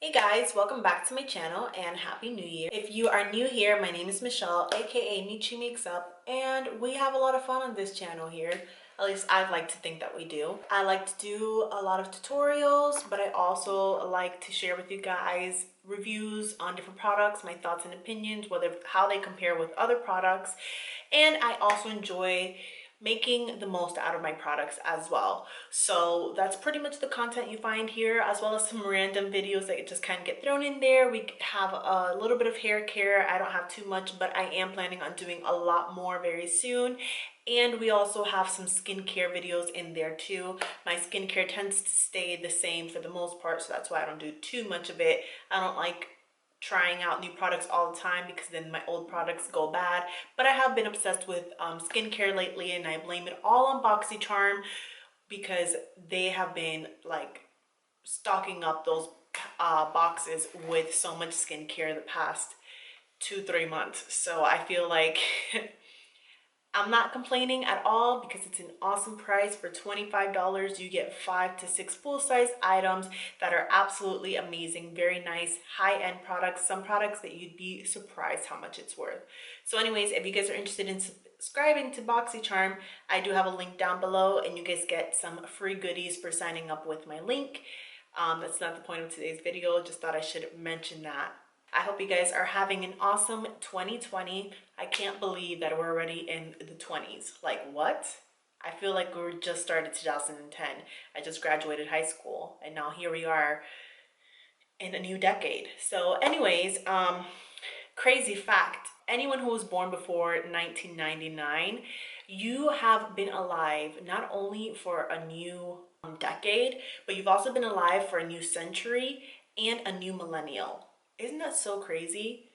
Hey guys, welcome back to my channel and Happy New Year. If you are new here, my name is Michelle, aka Michi Makes Up, and we have a lot of fun on this channel here. At least I'd like to think that we do. I like to do a lot of tutorials, but I also like to share with you guys reviews on different products, my thoughts and opinions, how they compare with other products. And I also enjoy making the most out of my products as well. So that's pretty much the content you find here, as well as some random videos that just kind of get thrown in there. We have a little bit of hair care. I don't have too much, but I am planning on doing a lot more very soon. And we also have some skincare videos in there too. My skincare tends to stay the same for the most part, so that's why I don't do too much of it. I don't like trying out new products all the time because then my old products go bad. But I have been obsessed with skincare lately, and I blame it all on BoxyCharm because they have been like stocking up those boxes with so much skincare the past 2-3 months. So I feel like I'm not complaining at all because it's an awesome price. For $25 you get 5 to 6 full-size items that are absolutely amazing, very nice high-end products, some products that you'd be surprised how much it's worth. So anyways, if you guys are interested in subscribing to BoxyCharm, I do have a link down below, and you guys get some free goodies for signing up with my link. That's not the point of today's video, just thought I should mention that. I hope you guys are having an awesome 2020. I can't believe that we're already in the 20s. Like, what? I feel like we just started 2010. I just graduated high school, and now here we are in a new decade. So anyways, crazy fact, anyone who was born before 1999, you have been alive not only for a new decade, but you've also been alive for a new century and a new millennial. Isn't that so crazy?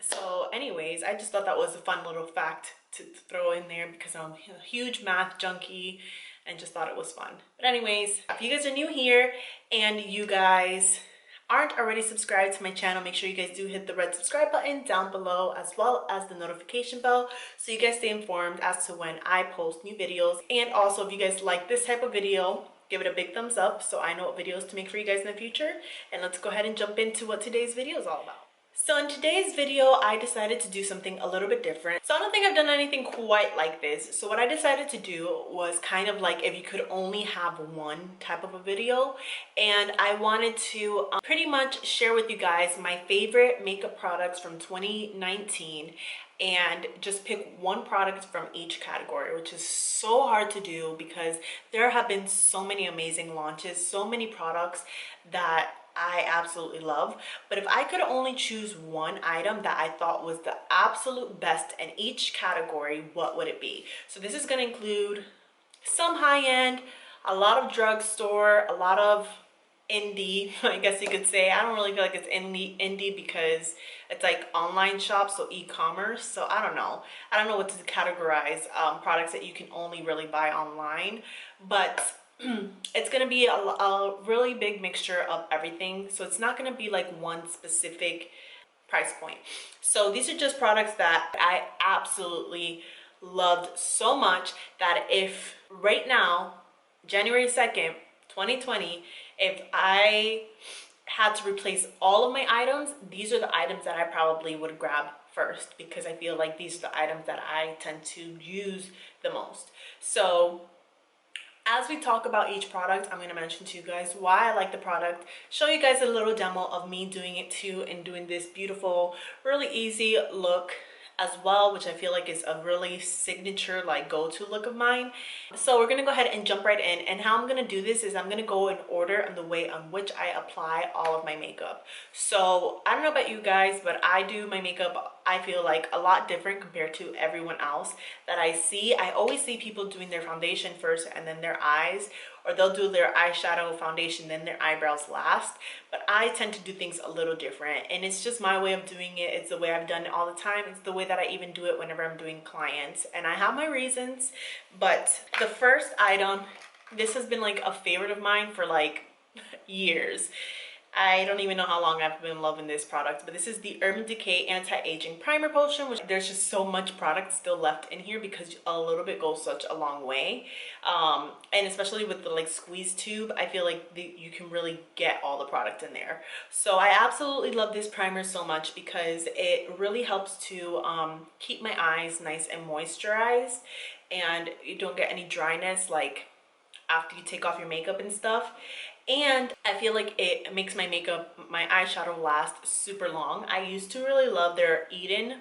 So anyways, I just thought that was a fun little fact to throw in there because I'm a huge math junkie and just thought it was fun. But anyways, if you guys are new here and you guys aren't already subscribed to my channel, make sure you guys do hit the red subscribe button down below, as well as the notification bell, so you guys stay informed as to when I post new videos. And also, if you guys like this type of video, give it a big thumbs up so I know what videos to make for you guys in the future. And let's go ahead and jump into what today's video is all about. So in today's video, I decided to do something a little bit different. So I don't think I've done anything quite like this. So what I decided to do was kind of like if you could only have one type of a video. And I wanted to pretty much share with you guys my favorite makeup products from 2019 and just pick one product from each category, which is so hard to do because there have been so many amazing launches, so many products that I absolutely love. But if I could only choose one item that I thought was the absolute best in each category, what would it be? So this is going to include some high-end, a lot of drugstore, a lot of indie, I guess you could say. I don't really feel like it's indie because it's like online shop, so e-commerce. So I don't know what to categorize products that you can only really buy online, but it's going to be a really big mixture of everything. So it's not going to be like one specific price point. So these are just products that I absolutely loved so much that if right now, January 2nd, 2020, if I had to replace all of my items, these are the items that I probably would grab first, because I feel like these are the items that I tend to use the most. So as we talk about each product, I'm going to mention to you guys why I like the product, show you guys a little demo of me doing it too, and doing this beautiful, really easy look as well, which I feel like is a really signature, like go-to look of mine. So we're gonna go ahead and jump right in, and how I'm gonna do this is I'm gonna go in order on the way on which I apply all of my makeup. So I don't know about you guys, but I do my makeup, I feel like, a lot different compared to everyone else that I see. I always see people doing their foundation first and then their eyes, or they'll do their eyeshadow, foundation, then their eyebrows last. But I tend to do things a little different, and it's just my way of doing it. It's the way I've done it all the time. It's the way that I even do it whenever I'm doing clients, and I have my reasons. But the first item, this has been like a favorite of mine for like years. I don't even know how long I've been loving this product, but this is the Urban Decay Anti-Aging Primer Potion, which there's just so much product still left in here because a little bit goes such a long way. And especially with the like squeeze tube, I feel like you can really get all the product in there. So I absolutely love this primer so much because it really helps to keep my eyes nice and moisturized, and you don't get any dryness like after you take off your makeup and stuff. And I feel like it makes my makeup, my eyeshadow last super long. I used to really love their Eden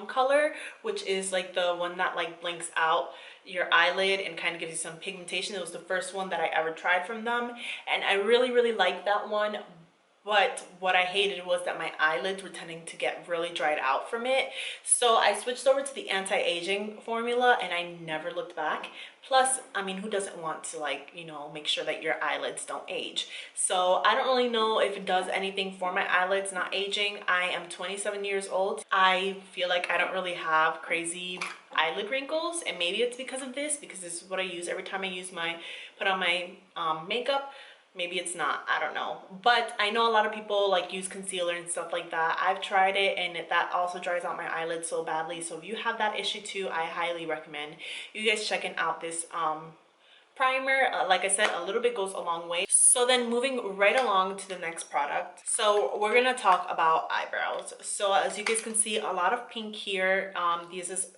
color, which is like the one that like blinks out your eyelid and kind of gives you some pigmentation. It was the first one that I ever tried from them, and I really liked that one. But what I hated was that my eyelids were tending to get really dried out from it. So I switched over to the anti-aging formula and I never looked back. Plus, I mean, who doesn't want to, like, you know, make sure that your eyelids don't age? So I don't really know if it does anything for my eyelids not aging. I am 27 years old. I feel like I don't really have crazy eyelid wrinkles, and maybe it's because of this, because this is what I use every time I put on my makeup. Maybe it's not, I don't know. But I know a lot of people like use concealer and stuff like that. I've tried it and that also dries out my eyelids so badly. So if you have that issue too, I highly recommend you guys checking out this primer. Like I said, a little bit goes a long way. So then moving right along to the next product. So we're gonna talk about eyebrows. So as you guys can see, a lot of pink here.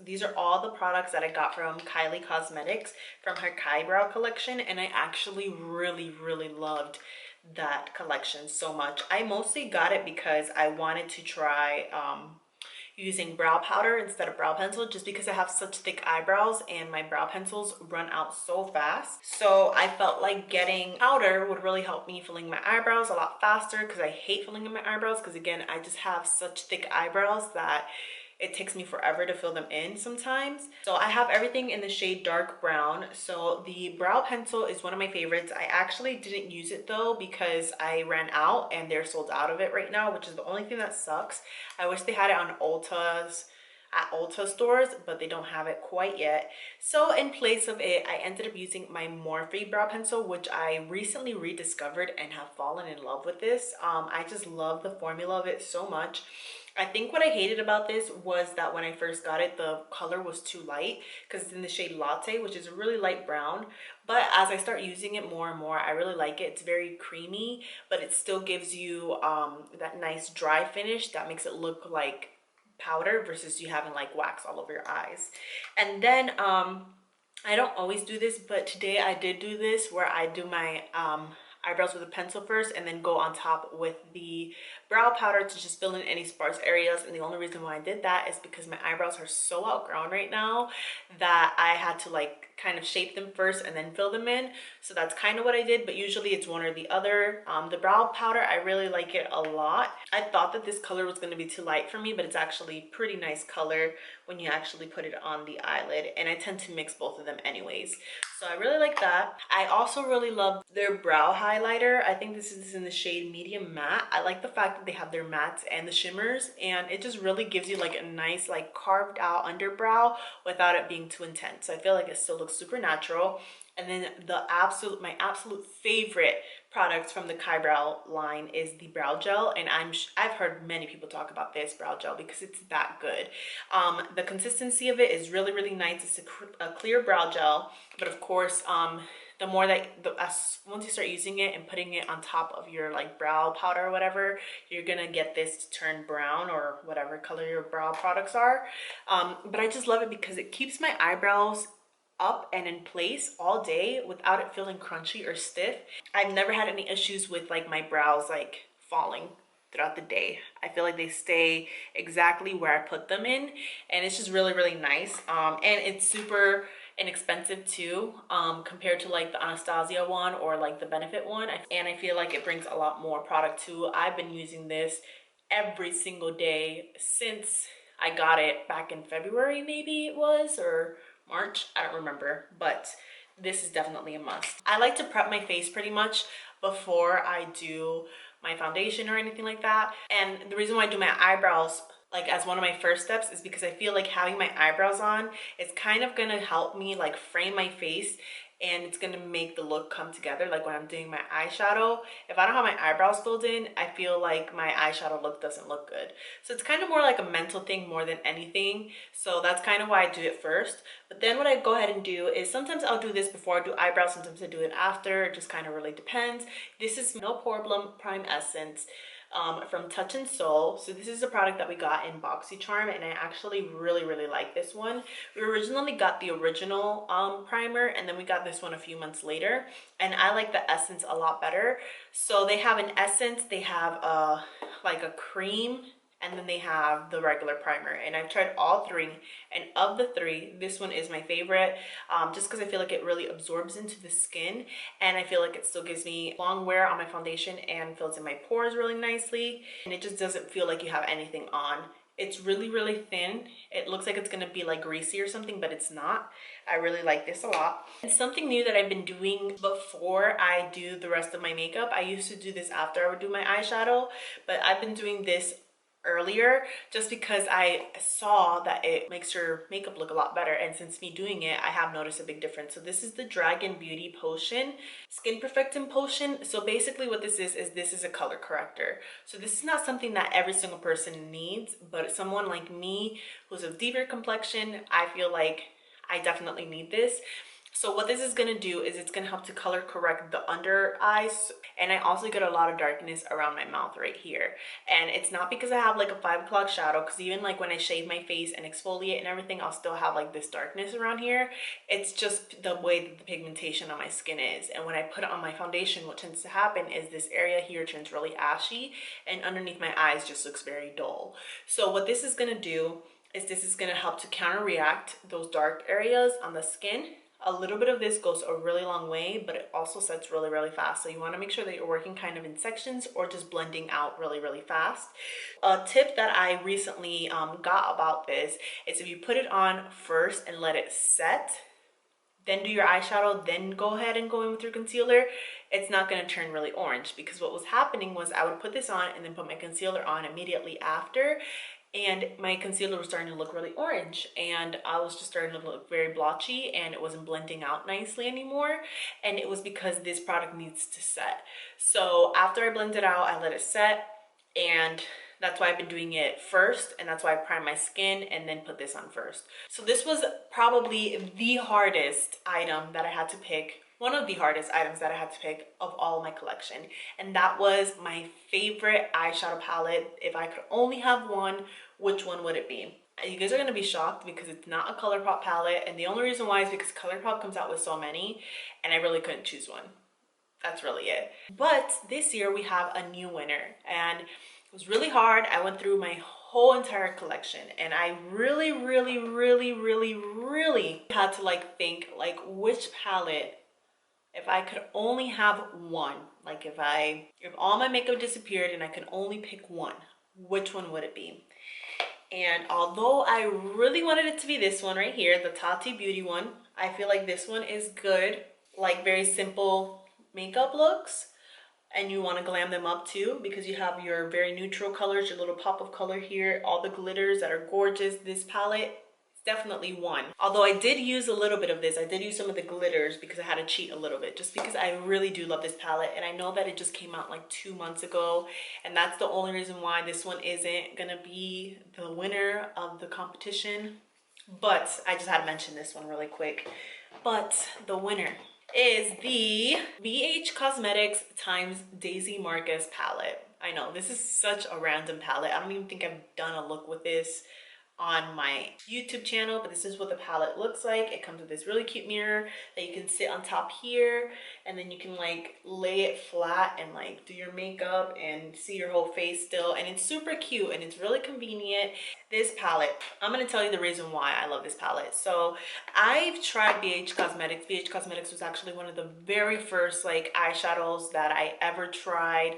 These are all the products that I got from Kylie Cosmetics from her Kybrow collection, and I actually really loved that collection so much. I mostly got it because I wanted to try using brow powder instead of brow pencil, just because I have such thick eyebrows and my brow pencils run out so fast. So I felt like getting powder would really help me filling my eyebrows a lot faster, because I hate filling in my eyebrows because, again, I just have such thick eyebrows that it takes me forever to fill them in sometimes. So I have everything in the shade dark brown. So the brow pencil is one of my favorites. I actually didn't use it though because I ran out and they're sold out of it right now, which is the only thing that sucks. I wish they had it on at Ulta stores, but they don't have it quite yet. So in place of it, I ended up using my Morphe brow pencil, which I recently rediscovered and have fallen in love with this. I just love the formula of it so much. I think what I hated about this was that when I first got it, the color was too light because it's in the shade Latte, which is a really light brown. But as I start using it more and more, I really like it. It's very creamy, but it still gives you that nice dry finish that makes it look like powder versus you having like wax all over your eyes. And then I don't always do this, but today I did do this where I do my eyebrows with a pencil first and then go on top with the brow powder to just fill in any sparse areas. And the only reason why I did that is because my eyebrows are so outgrown right now that I had to like kind of shape them first and then fill them in. So that's kind of what I did, but usually it's one or the other. The brow powder, I really like it a lot. I thought that this color was going to be too light for me, but it's actually pretty nice color when you actually put it on the eyelid, and I tend to mix both of them anyways. So I really like that. I also really love their brow highlighter. I think this is in the shade Medium Matte. I like the fact that they have their mattes and the shimmers, and it just really gives you like a nice like carved out underbrow without it being too intense. So I feel like it still looks super natural. And then my absolute favorite product from the Kybrow line is the brow gel, and I've heard many people talk about this brow gel because it's that good. The consistency of it is really nice. It's a clear brow gel, but of course the more that once you start using it and putting it on top of your like brow powder or whatever, you're gonna get this to turn brown or whatever color your brow products are. But I just love it because it keeps my eyebrows up and in place all day without it feeling crunchy or stiff. I've never had any issues with like my brows like falling throughout the day. I feel like they stay exactly where I put them in, and it's just really nice. And it's super inexpensive too, compared to like the Anastasia one or like the Benefit one. And I feel like it brings a lot more product too. I've been using this every single day since I got it back in February, maybe it was, or March, I don't remember, but this is definitely a must. I like to prep my face pretty much before I do my foundation or anything like that. And the reason why I do my eyebrows like as one of my first steps is because I feel like having my eyebrows on is kind of gonna help me like frame my face and it's gonna make the look come together. Like when I'm doing my eyeshadow, if I don't have my eyebrows filled in, I feel like my eyeshadow look doesn't look good. So it's kind of more like a mental thing more than anything. So that's kind of why I do it first. But then what I go ahead and do is sometimes I'll do this before I do eyebrows, sometimes I do it after. It just kind of really depends. This is No Problem Prime Essence from Touch in Sol. So this is a product that we got in BoxyCharm, and I actually really like this one. We originally got the original primer, and then we got this one a few months later, and I like the essence a lot better. So they have an essence, they have like a cream, and then they have the regular primer, and I've tried all three, and of the three, this one is my favorite, just because I feel like it really absorbs into the skin, and I feel like it still gives me long wear on my foundation and fills in my pores really nicely, and it just doesn't feel like you have anything on. It's really thin. It looks like it's gonna be like greasy or something, but it's not. I really like this a lot. And something new that I've been doing before I do the rest of my makeup, I used to do this after I would do my eyeshadow, but I've been doing this earlier just because I saw that it makes your makeup look a lot better, and since me doing it, I have noticed a big difference. So this is the Dragun Beauty Potion Skin Perfecting Potion. So basically what this is this is a color corrector. So this is not something that every single person needs, but someone like me who's of deeper complexion, I feel like I definitely need this. So what this is going to do is it's going to help to color correct the under eyes, and I also get a lot of darkness around my mouth right here. And it's not because I have like a 5 o'clock shadow, because even like when I shave my face and exfoliate and everything, I'll still have like this darkness around here. It's just the way that the pigmentation on my skin is, and when I put it on my foundation, what tends to happen is this area here turns really ashy, and underneath my eyes just looks very dull. So what this is going to do is this is going to help to counter-react those dark areas on the skin. A little bit of this goes a really long way, but it also sets really fast. So you want to make sure that you're working kind of in sections or just blending out really fast. A tip that I recently got about this is if you put it on first and let it set, then do your eyeshadow, then go ahead and go in with your concealer, it's not going to turn really orange. Because what was happening was I would put this on and then put my concealer on immediately after, and my concealer was starting to look really orange, and I was just starting to look very blotchy, and it wasn't blending out nicely anymore. And it was because this product needs to set. So after I blend it out, I let it set, and that's why I've been doing it first, and that's why I prime my skin and then put this on first. So this was probably the hardest item that I had to pick, one of the hardest items that I had to pick of all of my collection, and that was my favorite eyeshadow palette. If I could only have one, which one would it be? You guys are going to be shocked because it's not a ColourPop palette, and the only reason why is because ColourPop comes out with so many, and I really couldn't choose one. That's really it. But this year we have a new winner, and it was really hard. I went through my whole entire collection, and I really had to like think like which palette, if I could only have one, like if all my makeup disappeared and I could only pick one, which one would it be? And although I really wanted it to be this one right here, the Tati Beauty one, I feel like this one is good, like very simple makeup looks, and you want to glam them up too, because you have your very neutral colors, your little pop of color here, all the glitters that are gorgeous. This palette is definitely one. Although I did use a little bit of this, I did use some of the glitters because I had to cheat a little bit, just because I really do love this palette, and I know that it just came out like 2 months ago, and that's the only reason why this one isn't gonna be the winner of the competition. But I just had to mention this one really quick. But the winner is the BH Cosmetics times Daisy Marcus palette. I know this is such a random palette. I don't even think I've done a look with this on my YouTube channel, but this is what the palette looks like. It comes with this really cute mirror that you can sit on top here, and then you can like lay it flat and like do your makeup and see your whole face still, and it's super cute and it's really convenient. This palette, I'm going to tell you the reason why I love this palette. So I've tried BH Cosmetics. BH Cosmetics was actually one of the very first like eyeshadows that I ever tried,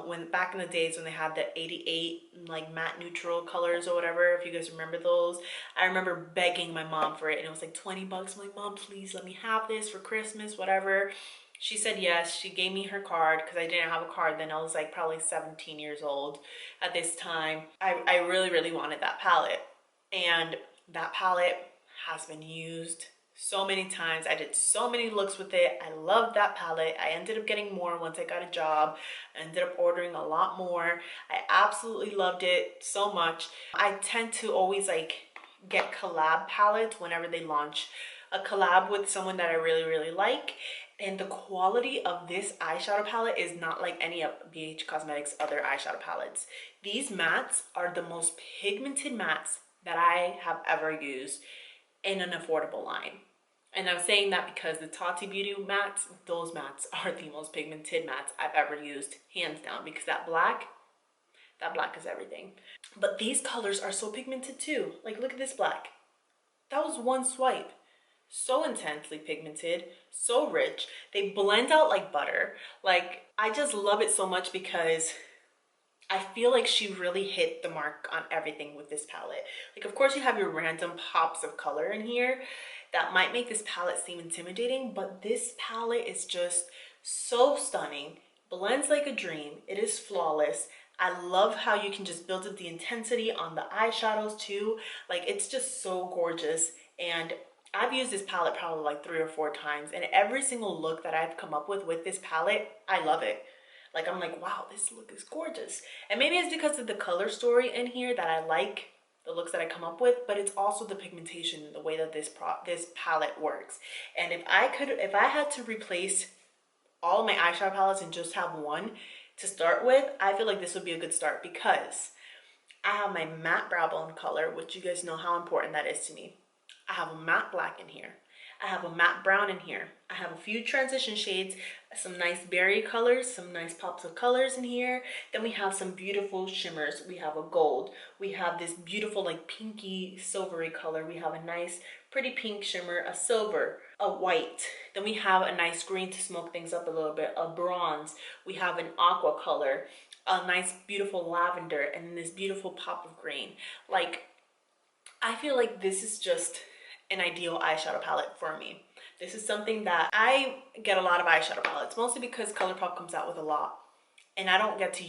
when back in the days when they had the 88 like matte neutral colors or whatever, if you guys remember those. I remember begging my mom for it, and it was like 20 bucks. I'm like, Mom, please let me have this for Christmas, whatever. She said yes. She gave me her card because I didn't have a card then. I was like probably 17 years old at this time. I really wanted that palette, and that palette has been used so many times. I did so many looks with it. I love that palette. I ended up getting more once I got a job. I ended up ordering a lot more. I absolutely loved it so much. I tend to always like get collab palettes whenever they launch a collab with someone that I really, really like. And the quality of this eyeshadow palette is not like any of BH Cosmetics other eyeshadow palettes. These mattes are the most pigmented mattes that I have ever used in an affordable line. And I'm saying that because the Tati Beauty mattes, those mattes are the most pigmented mattes I've ever used, hands down, because that black is everything. But these colors are so pigmented too. Like, look at this black. That was one swipe. So intensely pigmented, so rich. They blend out like butter. Like, I just love it so much because I feel like she really hit the mark on everything with this palette. Like, of course you have your random pops of color in here that might make this palette seem intimidating, but this palette is just so stunning, blends like a dream. It is flawless. I love how you can just build up the intensity on the eyeshadows too. Like, it's just so gorgeous. And I've used this palette probably like 3 or 4 times, and every single look that I've come up with this palette, I love it. Like, I'm like, wow, this look is gorgeous. And maybe it's because of the color story in here that I like the looks that I come up with, but it's also the pigmentation, the way that this palette works. And if I had to replace all of my eyeshadow palettes and just have one to start with, I feel like this would be a good start because I have my matte brow bone color, which you guys know how important that is to me. I have a matte black in here. I have a matte brown in here. I have a few transition shades, some nice berry colors, some nice pops of colors in here. Then we have some beautiful shimmers. We have a gold. We have this beautiful like pinky silvery color. We have a nice pretty pink shimmer, a silver, a white. Then we have a nice green to smoke things up a little bit, a bronze. We have an aqua color, a nice beautiful lavender, and then this beautiful pop of green. Like, I feel like this is just an ideal eyeshadow palette for me. This is something that I get a lot of eyeshadow palettes, mostly because ColourPop comes out with a lot. And I don't get to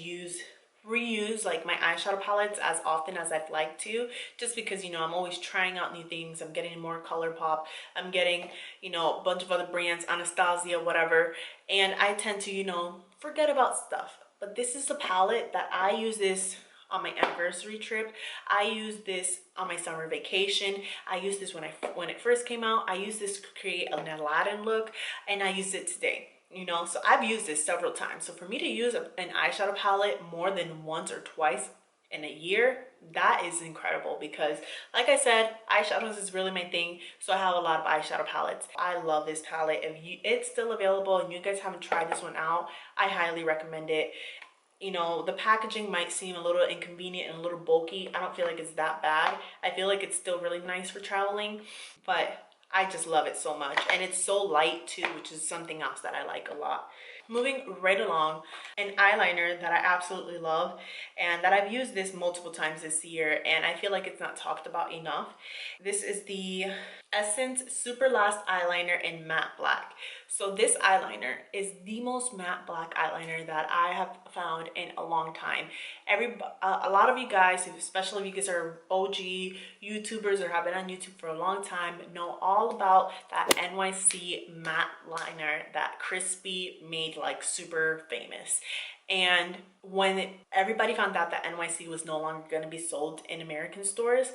reuse like my eyeshadow palettes as often as I'd like to, just because, you know, I'm always trying out new things. I'm getting more ColourPop. I'm getting, you know, a bunch of other brands, Anastasia, whatever. And I tend to, you know, forget about stuff. But this is a palette that I use this on my anniversary trip. I used this on my summer vacation. I used this when it first came out. I used this to create an Aladdin look, and I used it today. You know, so I've used this several times. So for me to use an eyeshadow palette more than once or twice in a year, that is incredible because, like I said, eyeshadows is really my thing. So I have a lot of eyeshadow palettes. I love this palette. If it's still available and you guys haven't tried this one out, I highly recommend it. You know, the packaging might seem a little inconvenient and a little bulky. I don't feel like it's that bad. I feel like it's still really nice for traveling, but I just love it so much. And it's so light too, which is something else that I like a lot. Moving right along, an eyeliner that I absolutely love and that I've used this multiple times this year, and I feel like it's not talked about enough. This is the Essence Super Last Eyeliner in Matte Black. So this eyeliner is the most matte black eyeliner that I have found in a long time. A lot of you guys, especially if you guys are OG YouTubers or have been on YouTube for a long time, know all about that NYC matte liner that Crispy made like super famous. And when everybody found out that NYC was no longer going to be sold in American stores,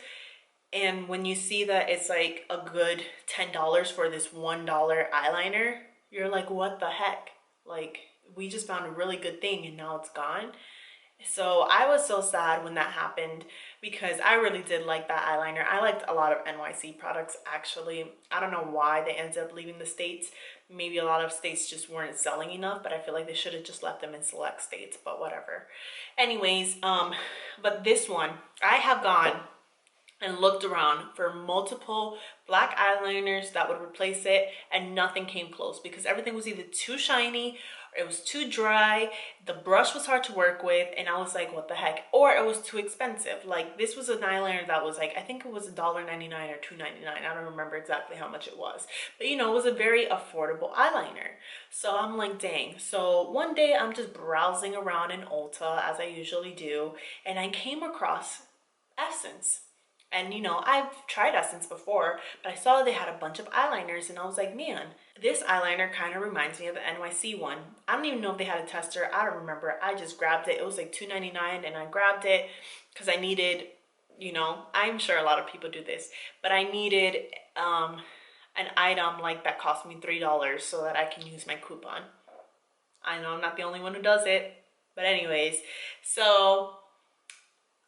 and when you see that it's like a good $10 for this $1 eyeliner, you're like, what the heck? Like, we just found a really good thing and now it's gone. So I was so sad when that happened because I really did like that eyeliner. I liked a lot of NYC products actually. I don't know why they ended up leaving the States. Maybe a lot of states just weren't selling enough, but I feel like they should have just left them in select states, but whatever. Anyways, but this one, I have gone and looked around for multiple black eyeliners that would replace it, and nothing came close because everything was either too shiny or it was too dry, the brush was hard to work with, and I was like, what the heck? Or it was too expensive. Like, this was an eyeliner that was like, I think it was $1.99 or $2.99. I don't remember exactly how much it was, but you know, it was a very affordable eyeliner. So I'm like, dang. So one day I'm just browsing around in Ulta as I usually do, and I came across Essence. And you know, I've tried Essence before, but I saw they had a bunch of eyeliners and I was like, man, this eyeliner kind of reminds me of the NYC one. I don't even know if they had a tester. I don't remember. I just grabbed it. It was like $2.99 and I grabbed it because I needed, you know, I'm sure a lot of people do this, but I needed an item like that cost me $3 so that I can use my coupon. I know I'm not the only one who does it, but anyways, so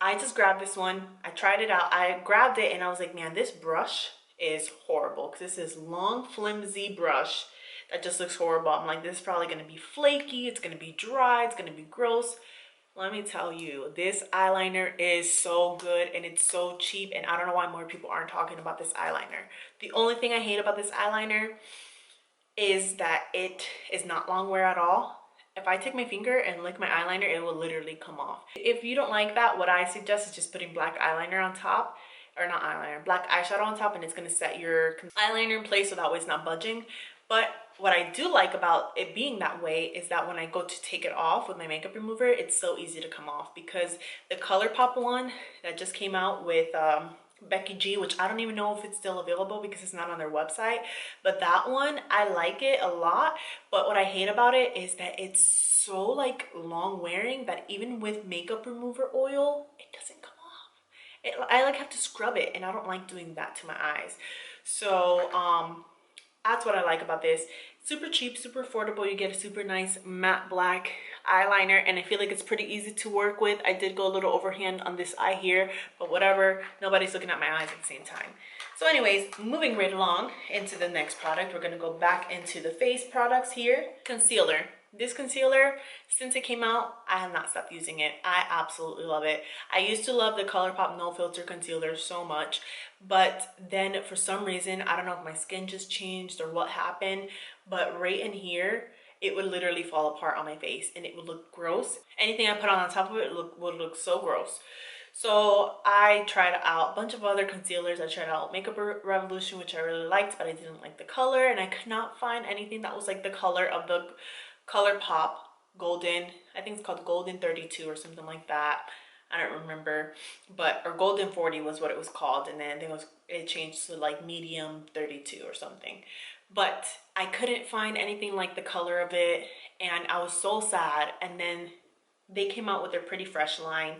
I just grabbed this one. I tried it out. I grabbed it and I was like, man, this brush is horrible because this is long, flimsy brush that just looks horrible. I'm like, this is probably going to be flaky. It's going to be dry. It's going to be gross. Let me tell you, this eyeliner is so good and it's so cheap, and I don't know why more people aren't talking about this eyeliner. The only thing I hate about this eyeliner is that it is not long wear at all. If I take my finger and lick my eyeliner, it will literally come off. If you don't like that, what I suggest is just putting black eyeliner on top, or not eyeliner, black eyeshadow on top, and it's gonna set your eyeliner in place so that way it's not budging. But what I do like about it being that way is that when I go to take it off with my makeup remover, it's so easy to come off, because the ColourPop one that just came out with Becky G, which I don't even know if it's still available because it's not on their website, but that one, I like it a lot. But what I hate about it is that it's so like long wearing that even with makeup remover oil, it doesn't come off. I like have to scrub it, and I don't like doing that to my eyes. So that's what I like about this. Super cheap, super affordable. You get a super nice matte black eyeliner, and I feel like it's pretty easy to work with. I did go a little overhand on this eye here, but whatever, nobody's looking at my eyes at the same time. So anyways, moving right along into the next product, we're gonna go back into the face products here. Concealer. This concealer, since it came out, I have not stopped using it. I absolutely love it. I used to love the ColourPop No Filter concealer so much, but then for some reason, I don't know if my skin just changed or what happened, but right in here, it would literally fall apart on my face and it would look gross. Anything I put on top of it would look so gross. So I tried out a bunch of other concealers. I tried out Makeup Revolution, which I really liked, but I didn't like the color, and I could not find anything that was like the color of the ColourPop Golden. I think it's called Golden 32 or something like that. I don't remember, but or Golden 40 was what it was called, and then I think it changed to like Medium 32 or something. But I couldn't find anything like the color of it, and I was so sad. And then they came out with their Pretty Fresh line,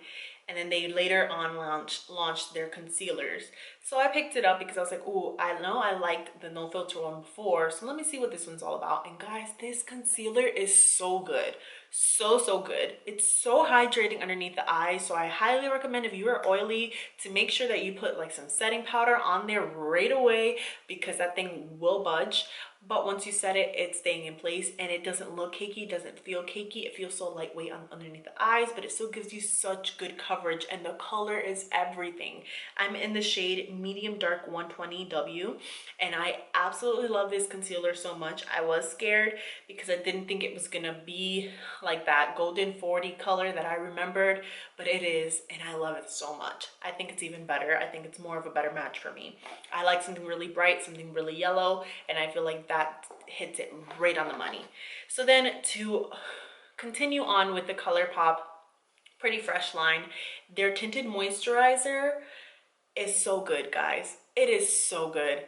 and then they later on launched their concealers. So I picked it up because I was like, oh, I know I liked the No Filter one before, so let me see what this one's all about. And guys, this concealer is so good. So good. It's so hydrating underneath the eyes, so I highly recommend if you are oily to make sure that you put like some setting powder on there right away, because that thing will budge. But once you set it, it's staying in place, and it doesn't look cakey, doesn't feel cakey. It feels so lightweight underneath the eyes, but it still gives you such good coverage, and the color is everything. I'm in the shade Medium Dark 120W, and I absolutely love this concealer so much. I was scared because I didn't think it was gonna be like that Golden 40 color that I remembered, but it is, and I love it so much. I think it's even better. I think it's more of a better match for me. I like something really bright, something really yellow, and I feel like that hits it right on the money. So then to continue on with the ColourPop Pretty Fresh line, their tinted moisturizer is so good, guys. It is so good.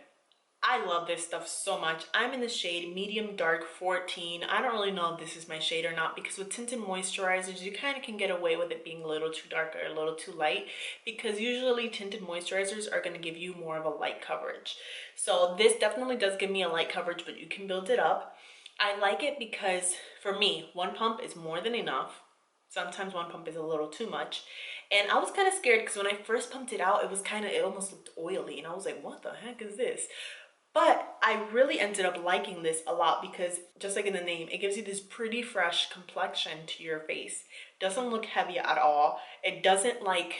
I love this stuff so much. I'm in the shade Medium Dark 14. I don't really know if this is my shade or not, because with tinted moisturizers, you kind of can get away with it being a little too dark or a little too light, because usually tinted moisturizers are going to give you more of a light coverage. So this definitely does give me a light coverage, but you can build it up. I like it because for me, one pump is more than enough. Sometimes one pump is a little too much. And I was kind of scared because when I first pumped it out, it almost looked oily. And I was like, what the heck is this? But I really ended up liking this a lot because, just like in the name, it gives you this pretty fresh complexion to your face. Doesn't look heavy at all. It doesn't like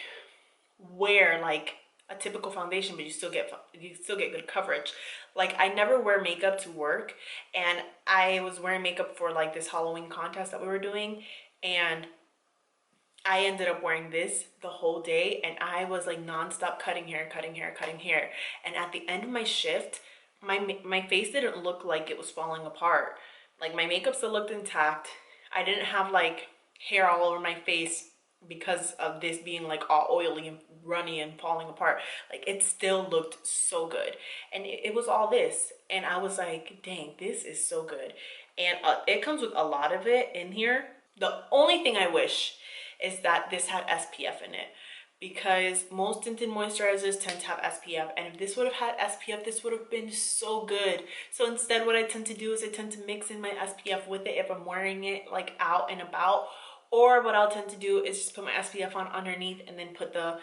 wear like a typical foundation, but you still get good coverage. Like, I never wear makeup to work, and I was wearing makeup for like this Halloween contest that we were doing, and I ended up wearing this the whole day, and I was like nonstop cutting hair. And at the end of my shift, my face didn't look like it was falling apart. Like, my makeup still looked intact. I didn't have like hair all over my face because of this being like all oily and runny and falling apart. Like, it still looked so good. And it was all this. And I was like, dang, this is so good. And it comes with a lot of it in here. The only thing I wish is that this had SPF in it, because most tinted moisturizers tend to have SPF, and if this would have had SPF, this would have been so good. So instead, what I tend to do is I tend to mix in my SPF with it if I'm wearing it like out and about, or what I'll tend to do is just put my SPF on underneath and then put the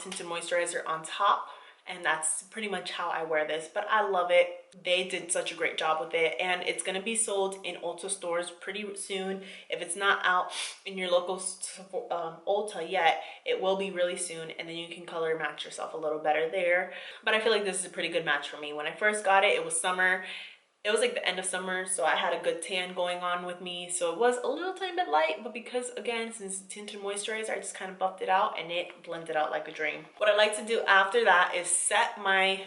tinted moisturizer on top. And that's pretty much how I wear this, but I love it. They did such a great job with it, and it's gonna be sold in Ulta stores pretty soon. If it's not out in your local Ulta yet, it will be really soon, and then you can color match yourself a little better there. But I feel like this is a pretty good match for me. When I first got it, it was summer. It was like the end of summer, so I had a good tan going on with me, so it was a little tiny bit light, but because, again, since tinted moisturizer, I just kind of buffed it out and it blended out like a dream. What I like to do after that is set my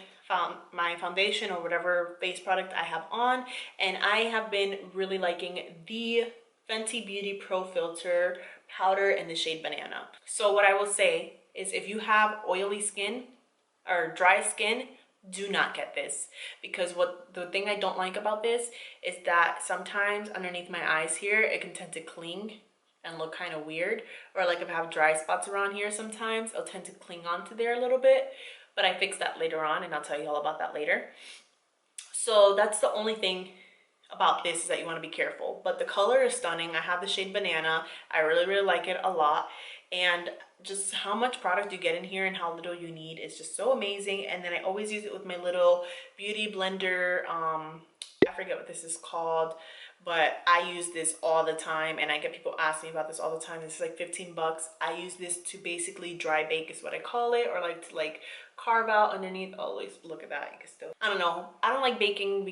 foundation or whatever face product I have on, and I have been really liking the Fenty Beauty Pro Filter powder in the shade Banana. So what I will say is, if you have oily skin or dry skin, do not get this, because the thing I don't like about this is that sometimes underneath my eyes here, it can tend to cling and look kind of weird, or like if I have dry spots around here, sometimes it'll tend to cling onto there a little bit, but I fix that later on, and I'll tell you all about that later. So that's the only thing about this, is that you want to be careful. But the color is stunning. I have the shade Banana. I really like it a lot, and just how much product you get in here and how little you need is just so amazing. And then I always use it with my little beauty blender. I forget what this is called, but I use this all the time, and I get people asking me about this all the time. This is like 15 bucks. I use this to basically dry bake is what I call it, or like to like carve out underneath. Always look at that. You can still, I don't know, I don't like baking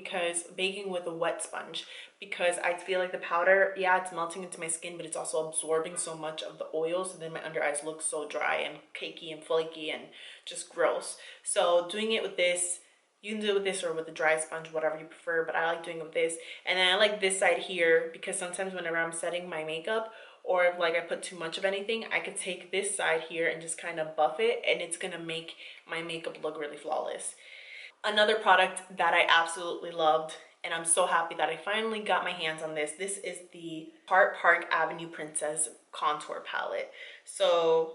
with a wet sponge, because I feel like the powder, yeah, it's melting into my skin, but it's also absorbing so much of the oil, so then my under eyes look so dry and cakey and flaky and just gross. So doing it with this, you can do it with this or with a dry sponge, whatever you prefer, but I like doing it with this. And then I like this side here, because sometimes whenever I'm setting my makeup, or if like I put too much of anything, I could take this side here and just kind of buff it, and it's gonna make my makeup look really flawless. Another product that I absolutely loved, and I'm so happy that I finally got my hands on this. This is the Tarte Park Avenue Princess Contour Palette. So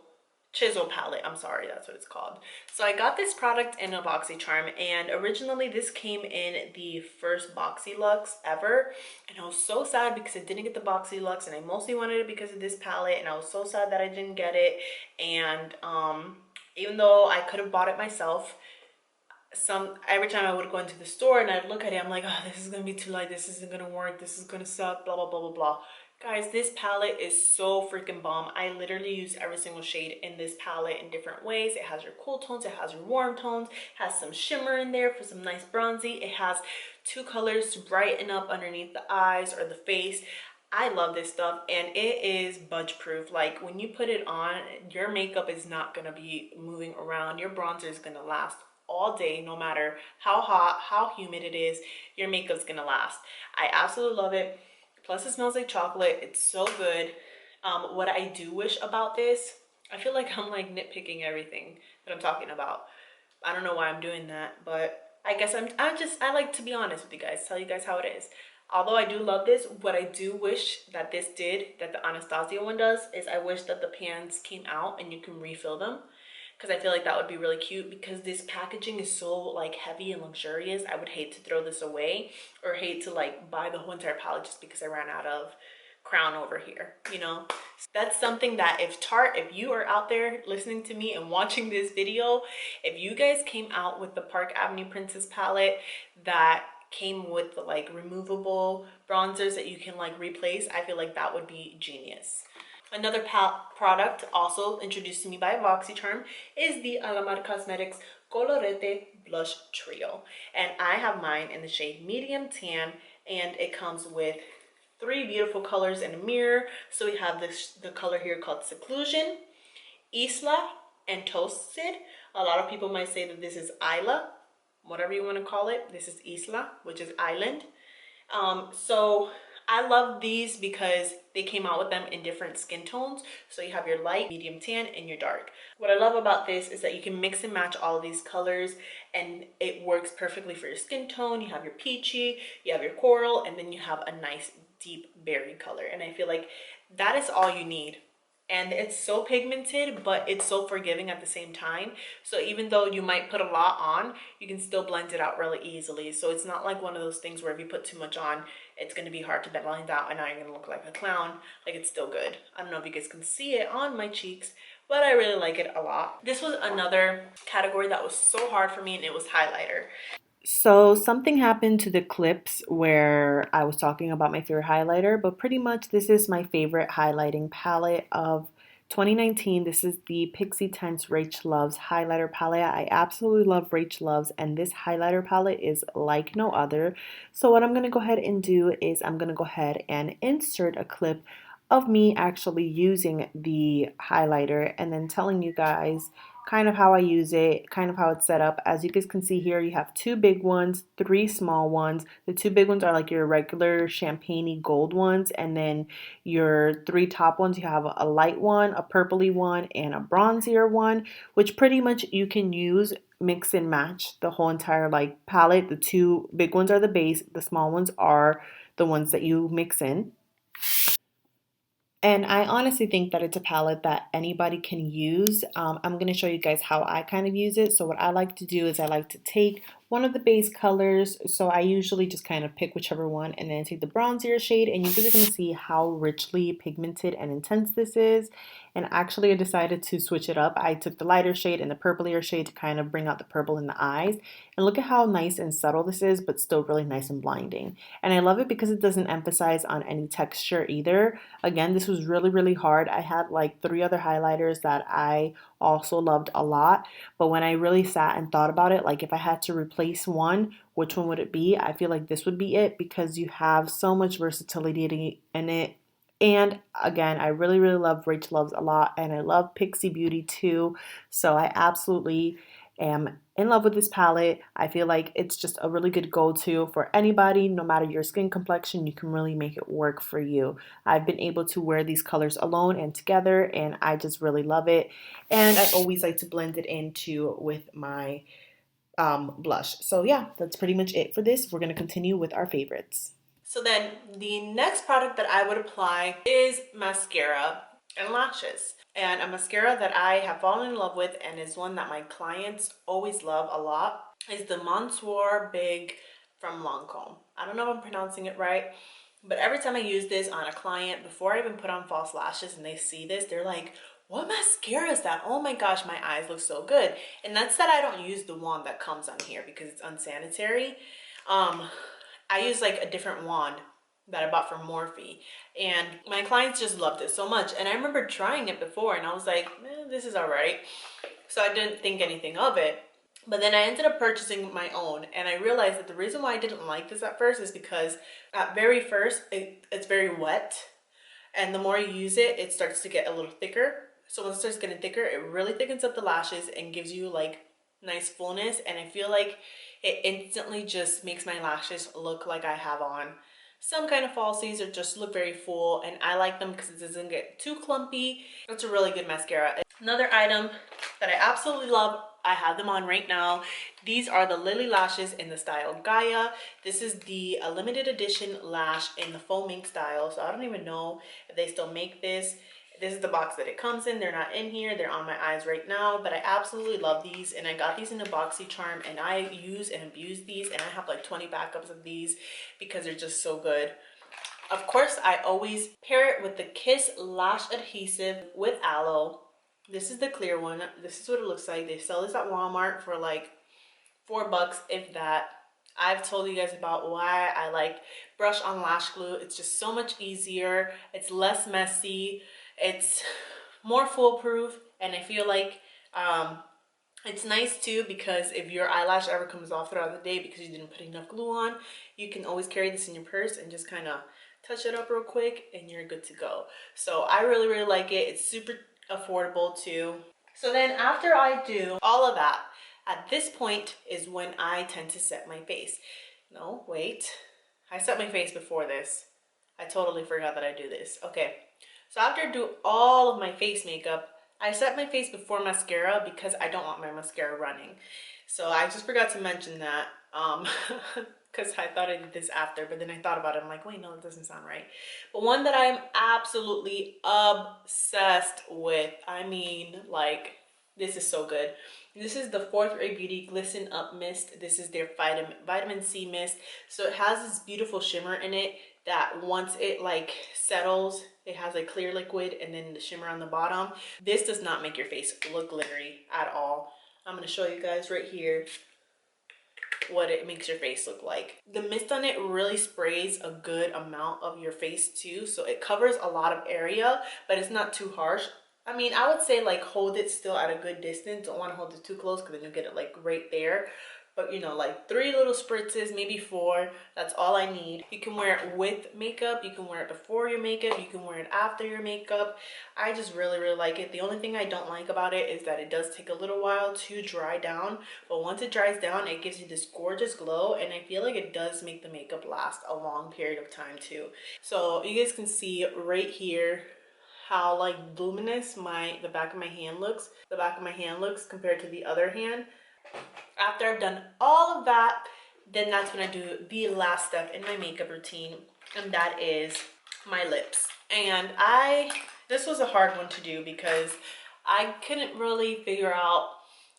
Chisel palette, I'm sorry, that's what it's called. So I got this product in a BoxyCharm, and originally this came in the first BoxyLuxe ever, and I was so sad because I didn't get the BoxyLuxe, and I mostly wanted it because of this palette, and I was so sad that I didn't get it. And even though I could have bought it myself, every time I would go into the store and I'd look at it, I'm like, oh, this is gonna be too light, this isn't gonna work, this is gonna suck, blah blah blah blah blah. Guys, this palette is so freaking bomb. I literally use every single shade in this palette in different ways. It has your cool tones, it has your warm tones, has some shimmer in there for some nice bronzy. It has 2 colors to brighten up underneath the eyes or the face. I love this stuff, and it is budge proof. Like, when you put it on, your makeup is not gonna be moving around. Your bronzer is gonna last all day, no matter how hot, how humid it is. Your makeup's gonna last. I absolutely love it. Plus, it smells like chocolate. It's so good. What I do wish about this, I feel like I'm like nitpicking everything that I'm talking about. I don't know why I'm doing that, but I guess I like to be honest with you guys, tell you guys how it is. Although I do love this, what I do wish that this did, that the Anastasia one does, is I wish that the pans came out and you can refill them, because I feel like that would be really cute, because this packaging is so like heavy and luxurious. I would hate to throw this away, or hate to like buy the whole entire palette just because I ran out of crown over here, you know. That's something that if Tarte, if you are out there listening to me and watching this video, if you guys came out with the Park Avenue Princess palette that came with the like removable bronzers that you can like replace, I feel like that would be genius. Another product also introduced to me by BoxyCharm is the Alamar Cosmetics Colorete Blush Trio. And I have mine in the shade Medium Tan, and it comes with 3 beautiful colors in a mirror. So we have the color here called Seclusion, Isla, and Toasted. A lot of people might say that this is Isla, whatever you want to call it. This is Isla, which is island. So I love these because they came out with them in different skin tones. So you have your light, medium tan, and your dark. What I love about this is that you can mix and match all of these colors and it works perfectly for your skin tone. You have your peachy, you have your coral, and then you have a nice deep berry color. And I feel like that is all you need. And it's so pigmented, but it's so forgiving at the same time. So even though you might put a lot on, you can still blend it out really easily. So it's not like one of those things where if you put too much on, it's going to be hard to blend out and now you're going to look like a clown. Like, it's still good. I don't know if you guys can see it on my cheeks, but I really like it a lot. This was another category that was so hard for me, and it was highlighter. So something happened to the clips where I was talking about my favorite highlighter, but pretty much this is my favorite highlighting palette of 2019. This is the Pixie Tense Rach Loves highlighter palette. I absolutely love Rach Loves, and this highlighter palette is like no other. So what I'm going to go ahead and do is I'm going to go ahead and insert a clip of me actually using the highlighter and then telling you guys kind of how I use it, kind of how it's set up. As you guys can see here, you have 2 big ones, 3 small ones. The 2 big ones are like your regular champagne gold ones, and then your 3 top ones, you have a light one, a purpley one, and a bronzier one, which pretty much you can use mix and match the whole entire like palette. The 2 big ones are the base, the small ones are the ones that you mix in. And I honestly think that it's a palette that anybody can use. I'm going to show you guys how I kind of use it. So what I like to do is I like to take one of the base colors. So I usually just kind of pick whichever one and then take the bronzier shade. And you guys are going to see how richly pigmented and intense this is. And actually I decided to switch it up. I took the lighter shade and the purplier shade to kind of bring out the purple in the eyes. And look at how nice and subtle this is, but still really nice and blinding. And I love it because it doesn't emphasize on any texture either. Again, this was really, really hard. I had like 3 other highlighters that I also loved a lot. But when I really sat and thought about it, like if I had to replace one, which one would it be? I feel like this would be it because you have so much versatility in it. And again, I really, really love Rach Loves a lot, and I love Pixie Beauty too. So I absolutely am in love with this palette. I feel like it's just a really good go-to for anybody, no matter your skin complexion. You can really make it work for you. I've been able to wear these colors alone and together, and I just really love it. And I always like to blend it into with my blush. So yeah, that's pretty much it for this. We're going to continue with our favorites. So then the next product that I would apply is mascara and lashes. And a mascara that I have fallen in love with and is one that my clients always love a lot is the Monsoir Big from Lancome. I don't know if I'm pronouncing it right, but every time I use this on a client, before I even put on false lashes and they see this, they're like, what mascara is that? Oh my gosh, my eyes look so good. And that's that I don't use the wand that comes on here because it's unsanitary. I use like a different wand that I bought from Morphe, and my clients just loved it so much. And I remember trying it before and I was like, this is all right. So I didn't think anything of it. But then I ended up purchasing my own, and I realized that the reason why I didn't like this at first is because at very first it's very wet, and the more you use it, it starts to get a little thicker. So when it starts getting thicker, it really thickens up the lashes and gives you like nice fullness, and I feel like it instantly just makes my lashes look like I have on some kind of falsies or just look very full, and I like them because it doesn't get too clumpy. It's a really good mascara. Another item that I absolutely love, I have them on right now. These are the Lily Lashes in the style Gaia. This is the limited edition lash in the faux mink style, so I don't even know if they still make this. This is the box that it comes in. They're not in here. They're on my eyes right now, but I absolutely love these, and I got these in a BoxyCharm, and I use and abuse these, and I have like 20 backups of these because they're just so good. Of course, I always pair it with the Kiss Lash Adhesive with Aloe. This is the clear one. This is what it looks like. They sell this at Walmart for like $4, if that. I've told you guys about why I like brush on lash glue. It's just so much easier. It's less messy. It's more foolproof, and I feel like it's nice too because if your eyelash ever comes off throughout the day because you didn't put enough glue on, you can always carry this in your purse and just kind of touch it up real quick and you're good to go. So I really, really like it. It's super affordable too. So then after I do all of that, at this point is when I tend to set my face. No, wait. I set my face before this. I totally forgot that I do this. Okay, so after I do all of my face makeup, I set my face before mascara because I don't want my mascara running. So I just forgot to mention that because I thought I did this after, but then I thought about it. I'm like, wait, no, it doesn't sound right. But one that I'm absolutely obsessed with, I mean, like, this is so good. This is the Fourth Ray Beauty Glisten Up Mist. This is their vitamin C mist. So it has this beautiful shimmer in it that once it like settles, it has a clear liquid and then the shimmer on the bottom. This does not make your face look glittery at all. I'm going to show you guys right here what it makes your face look like. The mist on it really sprays a good amount of your face too, so it covers a lot of area, but it's not too harsh. I mean, I would say like hold it still at a good distance. Don't want to hold it too close because then you get it like right there. But you know, like 3 little spritzes, maybe 4. That's all I need. You can wear it with makeup. You can wear it before your makeup. You can wear it after your makeup. I just really, really like it. The only thing I don't like about it is that it does take a little while to dry down. But once it dries down, it gives you this gorgeous glow. And I feel like it does make the makeup last a long period of time too. So you guys can see right here how like luminous the back of my hand looks. The back of my hand looks compared to the other hand. After I've done all of that, then that's when I do the last step in my makeup routine, and that is my lips. And this was a hard one to do because I couldn't really figure out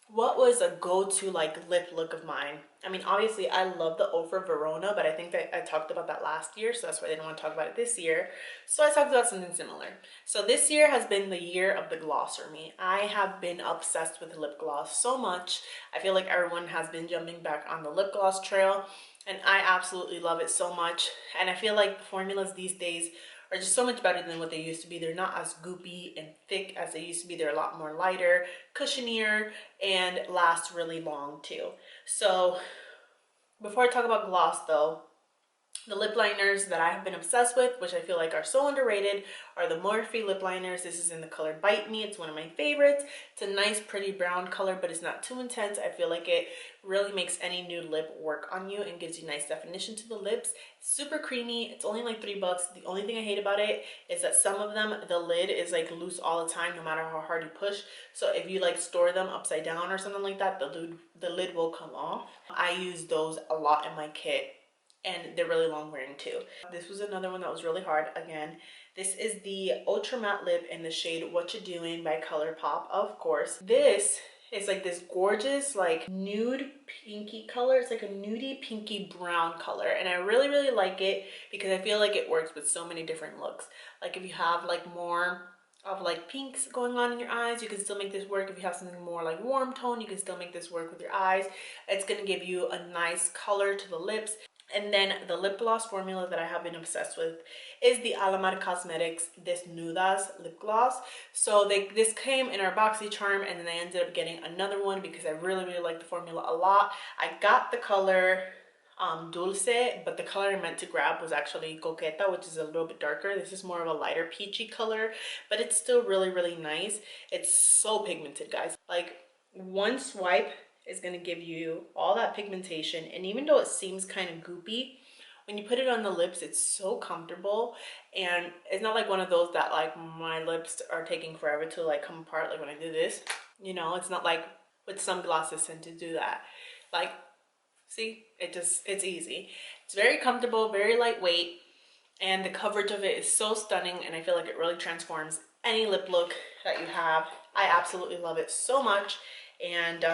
what was a go-to like lip look of mine. I mean, obviously I love the Ofra Verona, but I think that I talked about that last year, so that's why I didn't want to talk about it this year. So I talked about something similar. So this year has been the year of the gloss for me. I have been obsessed with lip gloss so much. I feel like everyone has been jumping back on the lip gloss trail, and I absolutely love it so much. And I feel like the formulas these days are just so much better than what they used to be. They're not as goopy and thick as they used to be. They're a lot more lighter, cushionier, and last really long too. So before I talk about gloss though, the lip liners that I have been obsessed with, which I feel like are so underrated, are the Morphe lip liners. This is in the color Bite Me. It's one of my favorites. It's a nice, pretty brown color, but it's not too intense. I feel like it really makes any nude lip work on you and gives you nice definition to the lips. It's super creamy. It's only like $3. The only thing I hate about it is that some of them, the lid is like loose all the time, no matter how hard you push. So if you like store them upside down or something like that, the lid will come off. I use those a lot in my kit, and they're really long wearing too. This was another one that was really hard. Again, this is the Ultra Matte Lip in the shade What You Doing by ColourPop, of course. This is like this gorgeous like nude pinky color. It's like a nudie pinky brown color, and I really, really like it because I feel like it works with so many different looks. Like if you have like more of like pinks going on in your eyes, you can still make this work. If you have something more like warm tone, you can still make this work with your eyes. It's gonna give you a nice color to the lips. And then the lip gloss formula that I have been obsessed with is the Alamar Cosmetics Desnudas lip gloss. So this came in our BoxyCharm, and then I ended up getting another one because I really, really like the formula a lot. I got the color Dulce, but the color I meant to grab was actually Coqueta, which is a little bit darker. This is more of a lighter peachy color, but it's still really, really nice. It's so pigmented, guys. Like one swipe is going to give you all that pigmentation, and even though it seems kind of goopy, when you put it on the lips, it's so comfortable, and it's not like one of those that like my lips are taking forever to like come apart, like when I do this, you know. It's not like with some glosses tend to do that. Like, see, it's easy. It's very comfortable, very lightweight, and the coverage of it is so stunning, and I feel like it really transforms any lip look that you have. I absolutely love it so much. And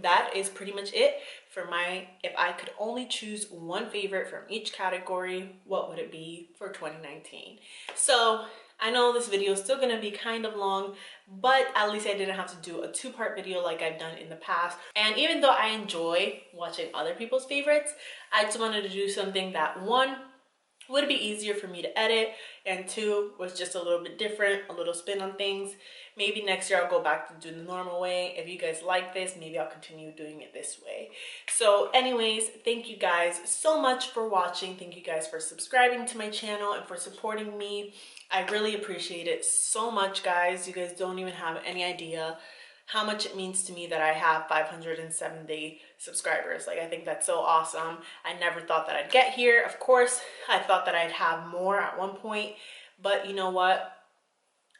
that is pretty much it for my, if I could only choose one favorite from each category, what would it be for 2019? So I know this video is still going to be kind of long, but at least I didn't have to do a 2-part video like I've done in the past. And even though I enjoy watching other people's favorites, I just wanted to do something that, one, would be easier for me to edit, and 2, was just a little bit different, a little spin on things. Maybe next year I'll go back to doing the normal way. If you guys like this, maybe I'll continue doing it this way. So anyways, thank you guys so much for watching. Thank you guys for subscribing to my channel and for supporting me. I really appreciate it so much, guys. You guys don't even have any idea how much it means to me that I have 570 subscribers. Like, I think that's so awesome. I never thought that I'd get here. Of course, I thought that I'd have more at one point, but you know what?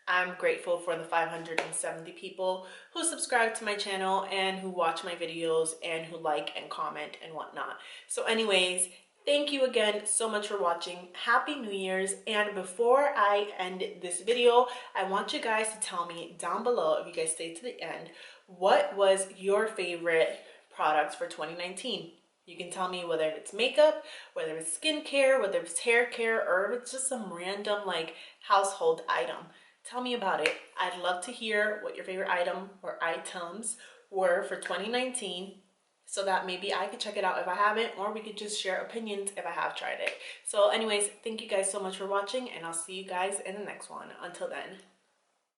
I'm grateful for the 570 people who subscribe to my channel and who watch my videos and who like and comment and whatnot. So anyways, thank you again so much for watching. Happy New Year's. And before I end this video, I want you guys to tell me down below, if you guys stay to the end, what was your favorite products for 2019? You can tell me whether it's makeup, whether it's skincare, whether it's hair care, or if it's just some random like household item. Tell me about it. I'd love to hear what your favorite item or items were for 2019 so that maybe I could check it out if I haven't, or we could just share opinions if I have tried it. So anyways, thank you guys so much for watching, and I'll see you guys in the next one. Until then.